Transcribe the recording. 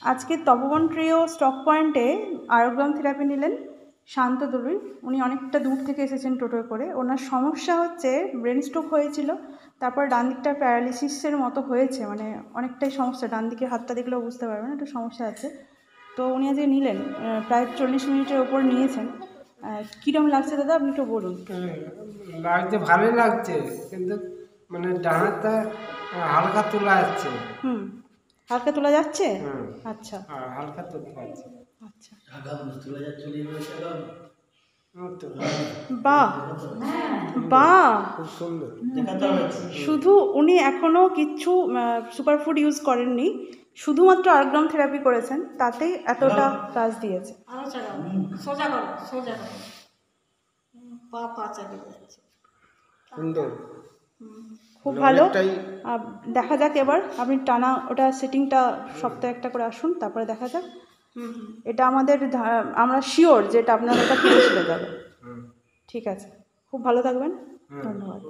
আজকে তপবন trio stock পয়েন্টে আয়োগ্রাম therapy নিলেন শান্ত দলুই। উনি অনেকটা দূর থেকে এসেছেন টোটোয় করে। ওনার সমস্যা হচ্ছে ব্রেন স্ট্রোক হয়েছিল, তারপর ডান দিকটা প্যারালিসিসের মতো হয়েছে, মানে অনেকটাই সমস্যা। ডান দিকের হাতটা দেখলেও বুঝতে পারবেন একটু সমস্যা আছে। তো উনি আজকে নিলেন, প্রায় 40 মিনিটের ওপর নিয়েছেন। কীরকম লাগছে দাদা, আপনি একটু বলুন। লাগছে, ভালোই লাগছে, কিন্তু মানে ডান হাতটা হালকা তোলা যাচ্ছে। হালকা তোলা যাচ্ছে। আচ্ছা, হালকা তুলতে পারছি। আচ্ছা, বাহ বাহ, খুব সুন্দর। শুধু উনি এখনও কিচ্ছু সুপারফুড ইউজ করেননি, শুধুমাত্র আয়োগ্রাম থেরাপি করেছেন, তাতেই এতটা কাজ দিয়েছে। সুন্দর, খুব ভালো। দেখা যাক এবার আপনি টানা ওটা সেটিংটা সপ্তাহে একটা করে আসুন, তারপরে দেখা যাক। এটা আমাদের আমরা শিওর যে এটা আপনার ওটা পুরো ছেড়ে যাবে। ঠিক আছে, খুব ভালো থাকবেন, ধন্যবাদ।